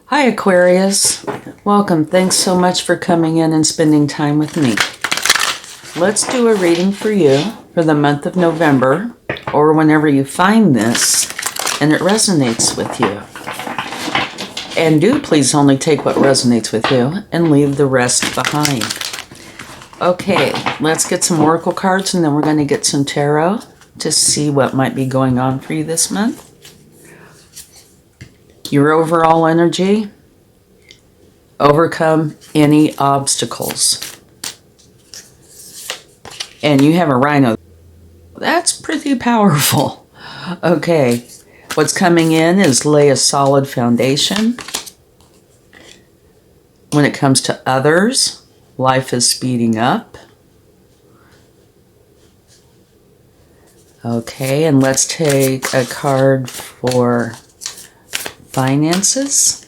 Hi Aquarius, welcome. Thanks so much for coming in and spending time with me. Let's do a reading for you for the month of November, or whenever you find this and it resonates with you. And do please only take what resonates with you and leave the rest behind. Okay, let's get some oracle cards and then we're going to get some tarot to see what might be going on for you this month. Your overall energy, overcome any obstacles. And you have a rhino. That's pretty powerful. Okay, what's coming in is lay a solid foundation. When it comes to others, life is speeding up. Okay, and let's take a card for finances.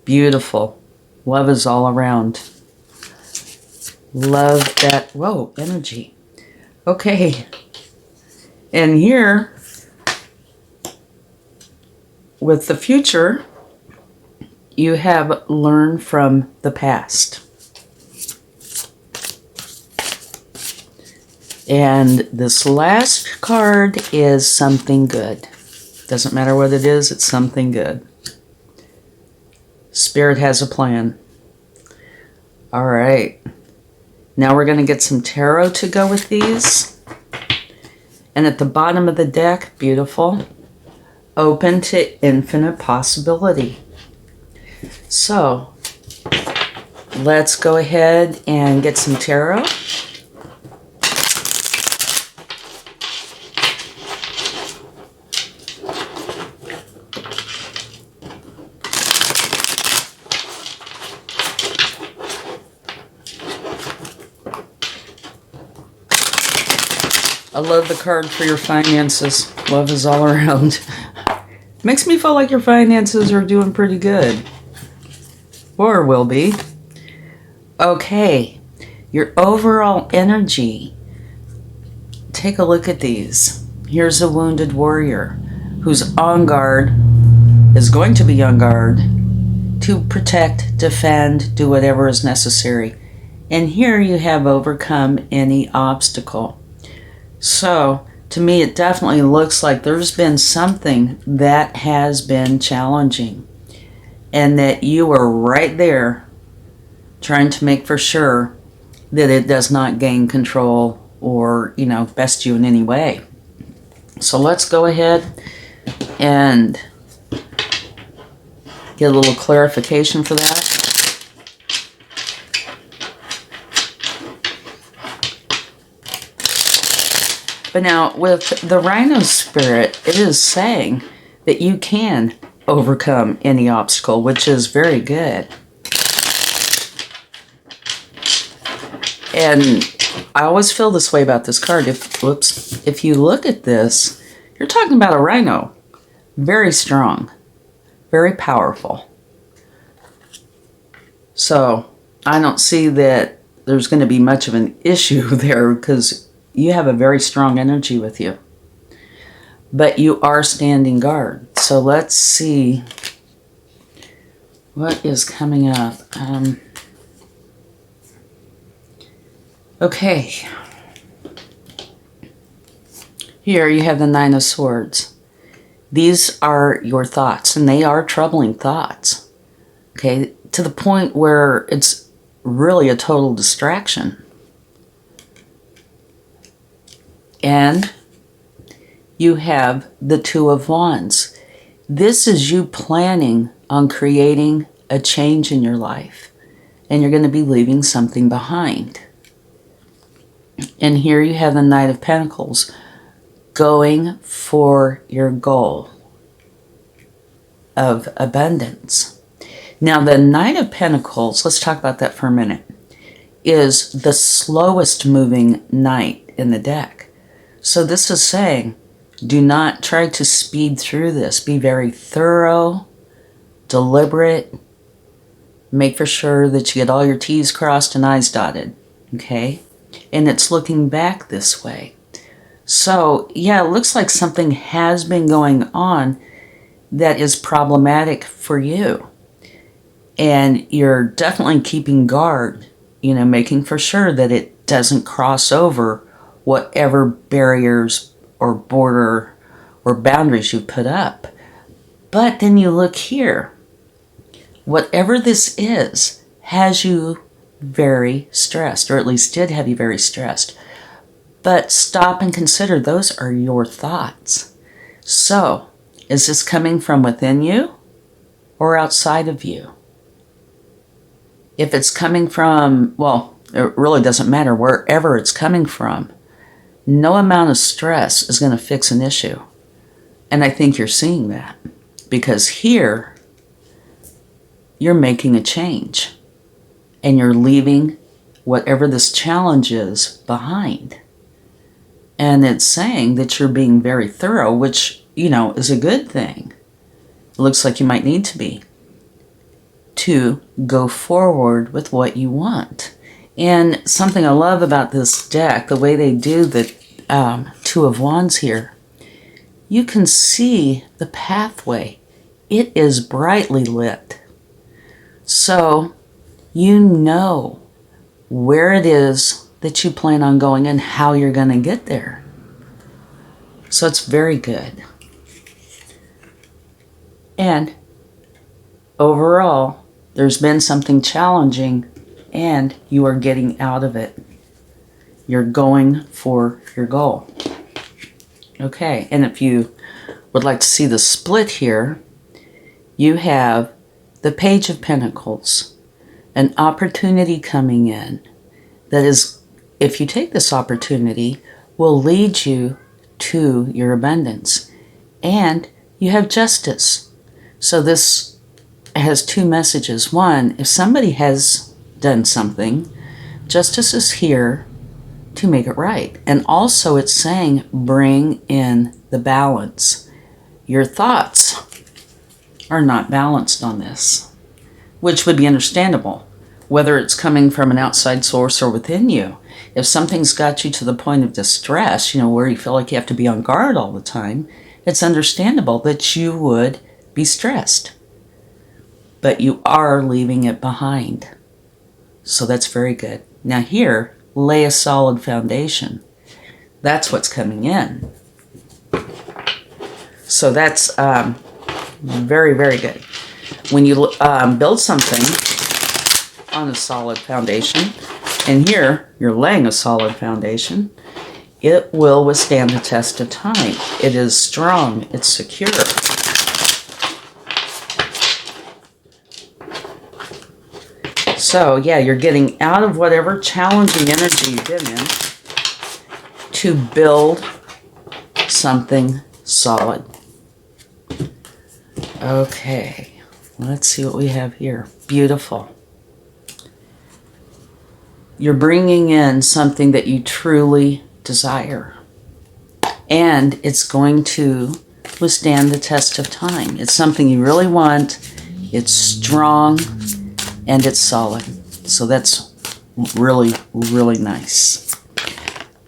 Beautiful. Love is all around. Love that. Whoa, energy. Okay. And here, with the future, you have learned from the past. And this last card is something good. Doesn't matter what it is, it's something good. Spirit has a plan. All right. Now we're going to get some tarot to go with these. And at the bottom of the deck, beautiful, open to infinite possibility. So let's go ahead and get some tarot. I love the card for your finances. Love is all around. Makes me feel like your finances are doing pretty good. Or will be. Okay. Your overall energy. Take a look at these. Here's a wounded warrior who's on guard, is going to be on guard to protect, defend, do whatever is necessary. And here you have overcome any obstacle. So, to me, it definitely looks like there's been something that has been challenging and that you are right there trying to make for sure that it does not gain control or, best you in any way. So let's go ahead and get a little clarification for that. But now, with the Rhino Spirit, it is saying that you can overcome any obstacle, which is very good. And I always feel this way about this card. If you look at this, you're talking about a rhino. Very strong, very powerful. So, I don't see that there's going to be much of an issue there because you have a very strong energy with you. But you are standing guard. So let's see what is coming up. Okay. Here you have the Nine of Swords. These are your thoughts, and they are troubling thoughts. Okay, to the point where it's really a total distraction. And you have the Two of Wands. This is you planning on creating a change in your life. And you're going to be leaving something behind. And here you have the Knight of Pentacles. Going for your goal of abundance. Now the Knight of Pentacles, let's talk about that for a minute, is the slowest moving knight in the deck. So this is saying, do not try to speed through this. Be very thorough, deliberate. Make for sure that you get all your T's crossed and I's dotted. Okay? And it's looking back this way. So, yeah, it looks like something has been going on that is problematic for you. And you're definitely keeping guard, you know, making for sure that it doesn't cross over whatever barriers or border or boundaries you put up. But then you look here. Whatever this is has you very stressed, or at least did have you very stressed. But stop and consider those are your thoughts. So, is this coming from within you or outside of you? If it's coming from, well, it really doesn't matter wherever it's coming from. No amount of stress is going to fix an issue. And I think you're seeing that. Because here, you're making a change. And you're leaving whatever this challenge is behind. And it's saying that you're being very thorough, which, you know, is a good thing. It looks like you might need to be, to go forward with what you want. And something I love about this deck, the way they do the Two of Wands here, you can see the pathway. It is brightly lit. So you know where it is that you plan on going and how you're going to get there. So it's very good. And overall, there's been something challenging and you are getting out of it. You're going for your goal. Okay, and if you would like to see the split here, you have the Page of Pentacles, an opportunity coming in that is, if you take this opportunity, will lead you to your abundance. And you have Justice. So this has two messages. One, if somebody has done something, Justice is here to make it right. And also it's saying bring in the balance. Your thoughts are not balanced on this, which would be understandable, whether it's coming from an outside source or within you. If something's got you to the point of distress, you know, where you feel like you have to be on guard all the time, it's understandable that you would be stressed. But you are leaving it behind. So that's very good. Now here, lay a solid foundation. That's what's coming in. So that's very, very good. When you build something on a solid foundation, and here you're laying a solid foundation, it will withstand the test of time. It is strong. It's secure. So, yeah, you're getting out of whatever challenging energy you've been in to build something solid. Okay, let's see what we have here. Beautiful. You're bringing in something that you truly desire. And it's going to withstand the test of time. It's something you really want. It's strong. And it's solid. So that's really, really nice.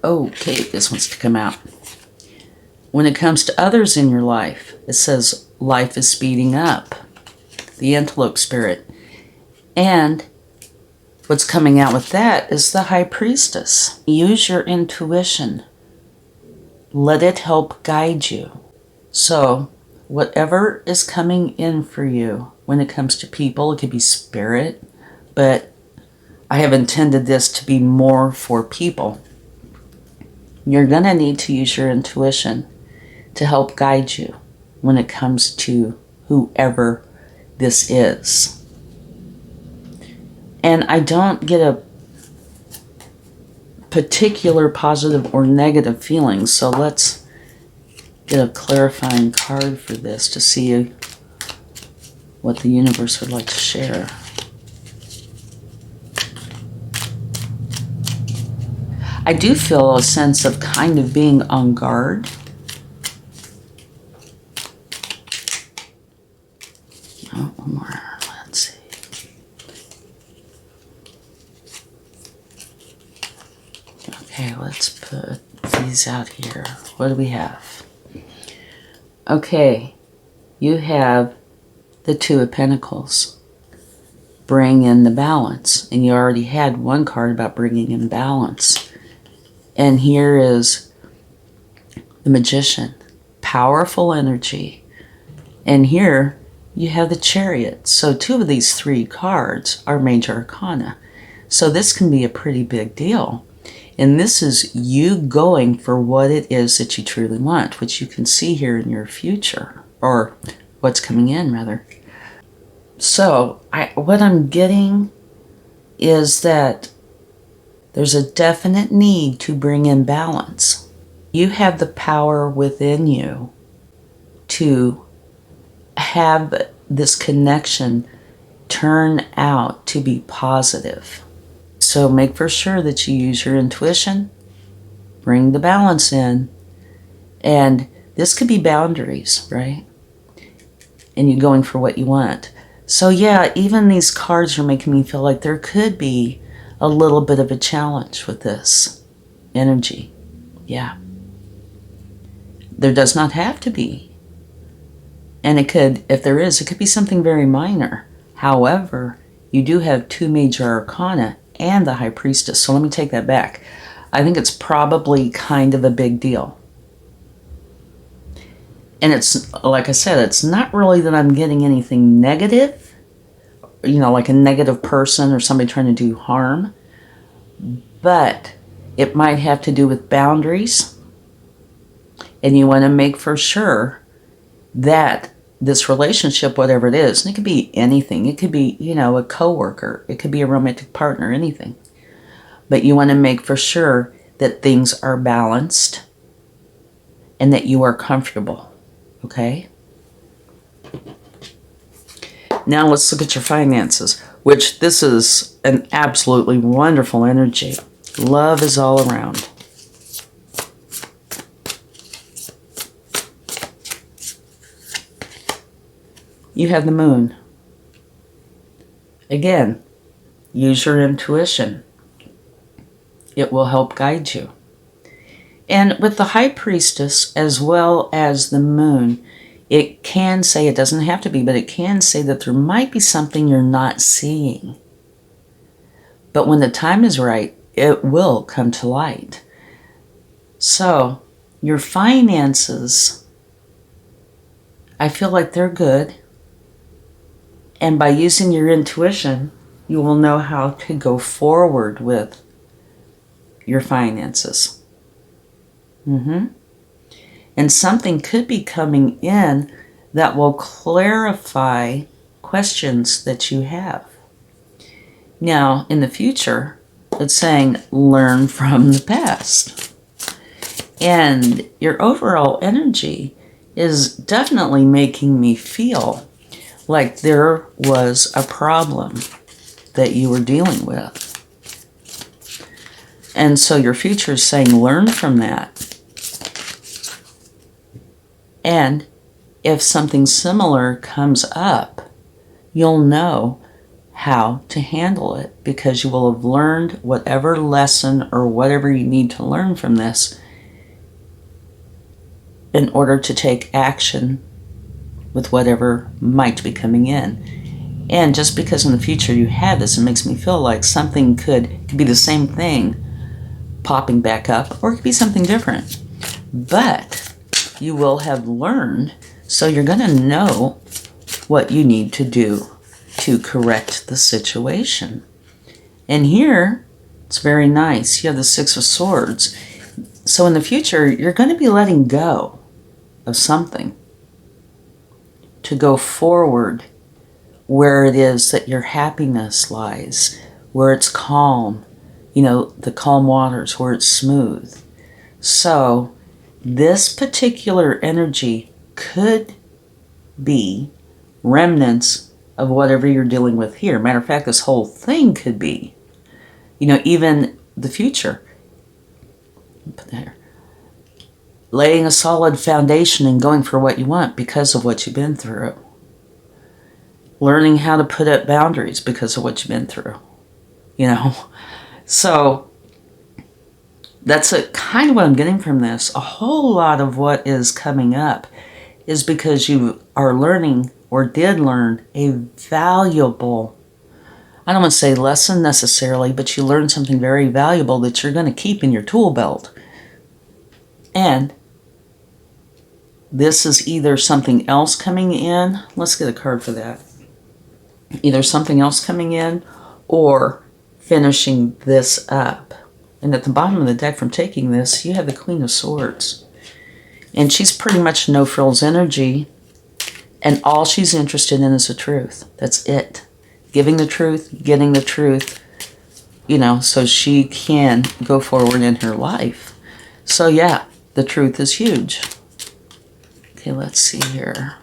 Okay, this wants to come out. When it comes to others in your life, it says life is speeding up. The Antelope Spirit. And what's coming out with that is the High Priestess. Use your intuition. Let it help guide you. So, whatever is coming in for you, when it comes to people, it could be spirit, but I have intended this to be more for people. You're going to need to use your intuition to help guide you when it comes to whoever this is. And I don't get a particular positive or negative feeling, so let's get a clarifying card for this to see what the universe would like to share. I do feel a sense of kind of being on guard. Oh, one more. Let's see. Okay, let's put these out here. What do we have? Okay. you have the Two of Pentacles. Bring in the balance. And you already had one card about bringing in balance. And here is the Magician. Powerful energy. And here you have the Chariot. So two of these three cards are major arcana. So this can be a pretty big deal. And this is you going for what it is that you truly want, which you can see here in your future, or what's coming in, rather. So what I'm getting is that there's a definite need to bring in balance. You have the power within you to have this connection turn out to be positive. So make for sure that you use your intuition, bring the balance in, and this could be boundaries, right? And you going for what you want. So yeah, even these cards are making me feel like there could be a little bit of a challenge with this energy. Yeah. There does not have to be. And it could, if there is, it could be something very minor. However, you do have two major arcana and the High Priestess. So let me take that back. I think it's probably kind of a big deal. And it's, like I said, it's not really that I'm getting anything negative, you know, like a negative person or somebody trying to do harm. But it might have to do with boundaries. And you want to make for sure that this relationship, whatever it is, and it could be anything. It could be, you know, a coworker. It could be a romantic partner, anything. But you want to make for sure that things are balanced and that you are comfortable. Okay? Now let's look at your finances, which this is an absolutely wonderful energy. Love is all around. You have the Moon. Again, use your intuition. It will help guide you. And with the High Priestess as well as the Moon, it can say, it doesn't have to be, but it can say that there might be something you're not seeing. But when the time is right, it will come to light. So, your finances, I feel like they're good. And by using your intuition, you will know how to go forward with your finances. And something could be coming in that will clarify questions that you have. Now, in the future, it's saying learn from the past. And your overall energy is definitely making me feel like there was a problem that you were dealing with. And so your future is saying learn from that. And if something similar comes up, you'll know how to handle it because you will have learned whatever lesson or whatever you need to learn from this in order to take action with whatever might be coming in. And just because in the future you have this, it makes me feel like something could be the same thing popping back up, or it could be something different. But you will have learned, so you're going to know what you need to do to correct the situation. And here, it's very nice. You have the Six of Swords. So in the future, you're going to be letting go of something to go forward where it is that your happiness lies, where it's calm, you know, the calm waters, where it's smooth. So this particular energy could be remnants of whatever you're dealing with here. Matter of fact, this whole thing could be, you know, even the future. Put that here. Laying a solid foundation and going for what you want because of what you've been through. Learning how to put up boundaries because of what you've been through. You know? So, that's kind of what I'm getting from this. A whole lot of what is coming up is because you are learning or did learn a valuable, I don't want to say lesson necessarily, but you learned something very valuable that you're going to keep in your tool belt. And this is either something else coming in. Let's get a card for that. Either something else coming in or finishing this up. And at the bottom of the deck from taking this, you have the Queen of Swords. And she's pretty much no frills energy. And all she's interested in is the truth. That's it. Giving the truth, getting the truth, you know, so she can go forward in her life. So yeah, the truth is huge. Okay, let's see here.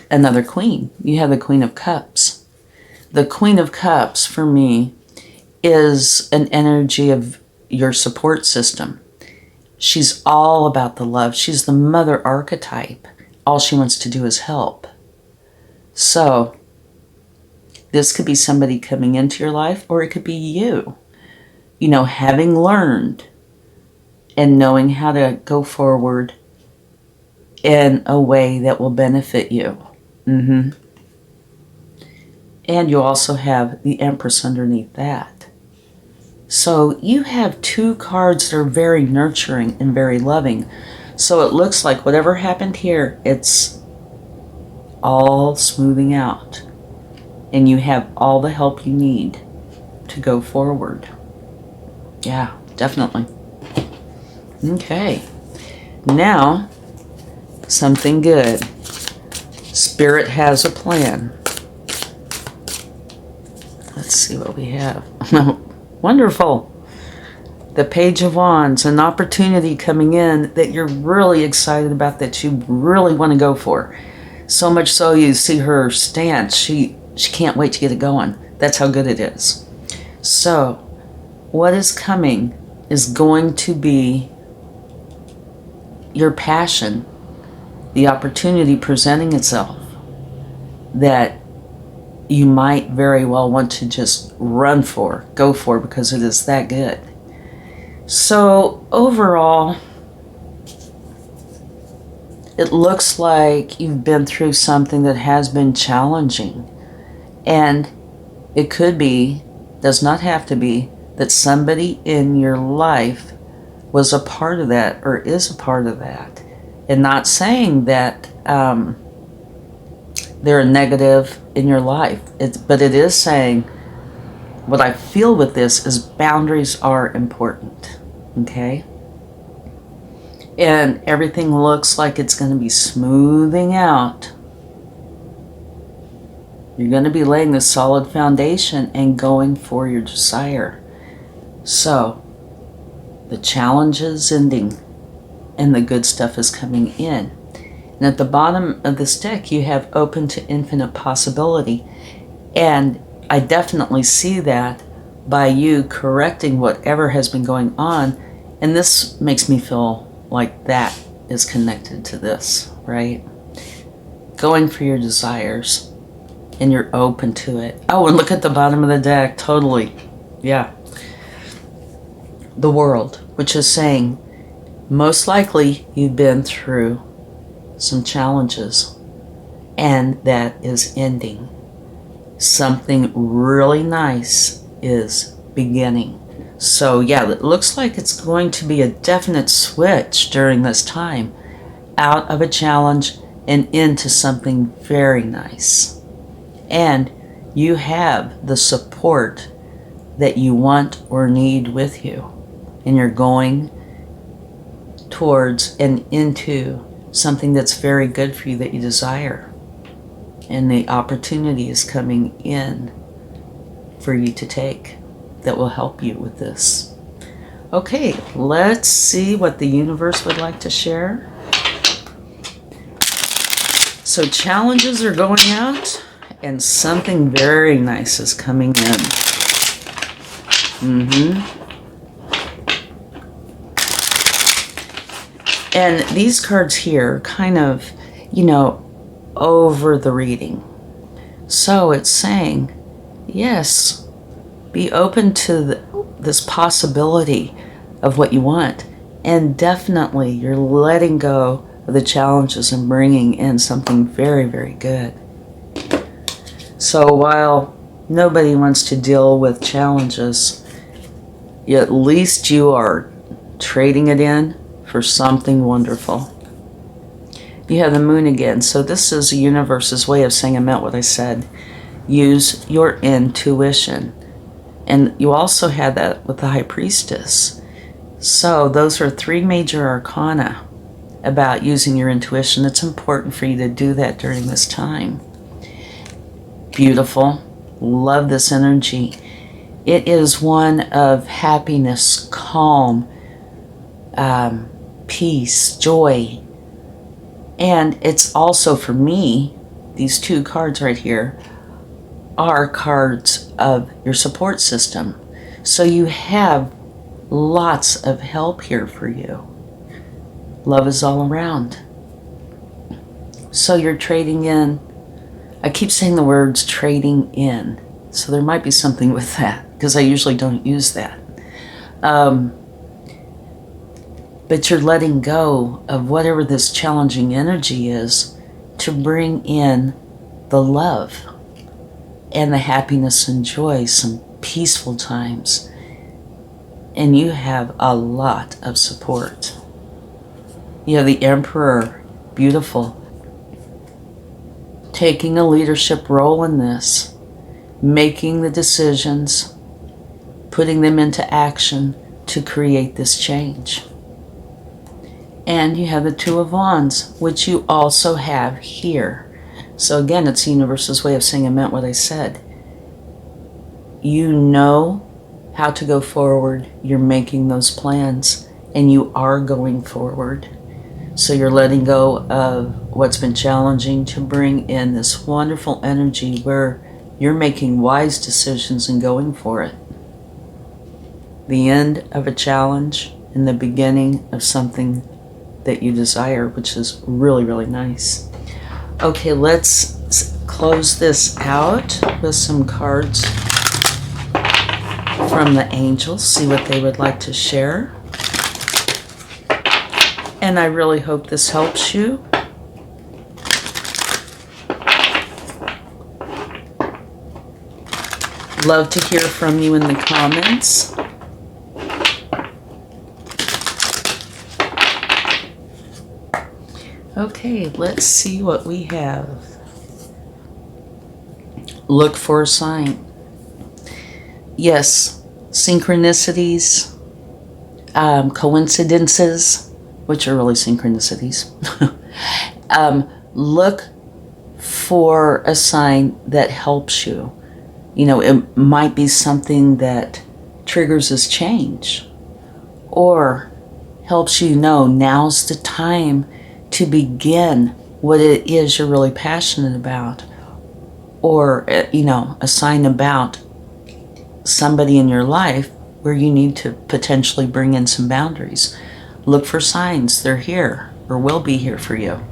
Another queen. You have the Queen of Cups. The Queen of Cups, for me, is an energy of your support system. She's all about the love. She's the mother archetype. All she wants to do is help. So, this could be somebody coming into your life, or it could be you. You know, having learned and knowing how to go forward in a way that will benefit you. And you also have the Empress underneath that. So you have two cards that are very nurturing and very loving. So it looks like whatever happened here, it's all smoothing out. And you have all the help you need to go forward. Yeah, definitely. Okay. Now, something good. Spirit has a plan. Let's see what we have. Wonderful. The Page of Wands, an opportunity coming in that you're really excited about, that you really want to go for. So much so you see her stance. She can't wait to get it going. That's how good it is. So, what is coming is going to be your passion, the opportunity presenting itself that you might very well want to just run for, go for, because it is that good. So overall, it looks like you've been through something that has been challenging. And it could be, does not have to be, that somebody in your life was a part of that or is a part of that. And not saying that they're a negative in your life. But it is saying, what I feel with this is boundaries are important. Okay? And everything looks like it's going to be smoothing out. You're going to be laying the solid foundation and going for your desire. So, the challenge is ending and the good stuff is coming in. And at the bottom of this deck, you have open to infinite possibility. And I definitely see that by you correcting whatever has been going on. And this makes me feel like that is connected to this, right? Going for your desires. And you're open to it. Oh, and look at the bottom of the deck. Totally. Yeah. The World, which is saying, most likely you've been through some challenges, and that is ending. Something really nice is beginning. So yeah, it looks like it's going to be a definite switch during this time, out of a challenge and into something very nice. And you have the support that you want or need with you, and you're going towards and into something that's very good for you that you desire. And the opportunity is coming in for you to take that will help you with this. Okay, let's see what the universe would like to share. So challenges are going out and something very nice is coming in. And these cards here kind of, you know, over the reading. So it's saying, yes, be open to this possibility of what you want. And definitely you're letting go of the challenges and bringing in something very, very good. So while nobody wants to deal with challenges, at least you are trading it in for something wonderful. You have the moon again. So this is the universe's way of saying I meant what I said. Use your intuition. And you also had that with the High Priestess. So those are 3 major arcana about using your intuition. It's important for you to do that during this time. Beautiful. Love this energy. It is one of happiness, calm, peace, joy. And it's also, for me, these 2 cards right here are cards of your support system. So you have lots of help here for you. Love is all around. So you're trading in. I keep saying the words trading in. So there might be something with that, because I usually don't use that. But you're letting go of whatever this challenging energy is to bring in the love and the happiness and joy, some peaceful times. And you have a lot of support. You have the Emperor, beautiful, taking a leadership role in this, making the decisions, putting them into action to create this change. And you have the 2 of Wands, which you also have here. So again, it's the universe's way of saying I meant what I said. You know how to go forward. You're making those plans, and you are going forward. So you're letting go of what's been challenging to bring in this wonderful energy where you're making wise decisions and going for it. The end of a challenge and the beginning of something that you desire, which is really, really nice. Okay, let's close this out with some cards from the angels, see what they would like to share. And I really hope this helps you. Love to hear from you in the comments. Okay, let's see what we have. Look for a sign. Yes, synchronicities, coincidences, which are really synchronicities. Look for a sign that helps you. You know, it might be something that triggers this change or helps you know now's the time to begin what it is you're really passionate about, or, you know, a sign about somebody in your life where you need to potentially bring in some boundaries. Look for signs. They're here or will be here for you.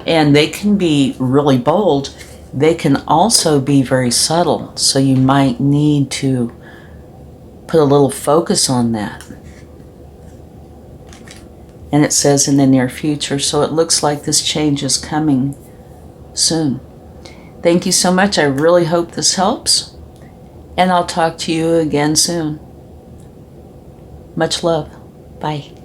And they can be really bold. They can also be very subtle. So you might need to put a little focus on that. And it says in the near future. So it looks like this change is coming soon. Thank you so much. I really hope this helps. And I'll talk to you again soon. Much love. Bye.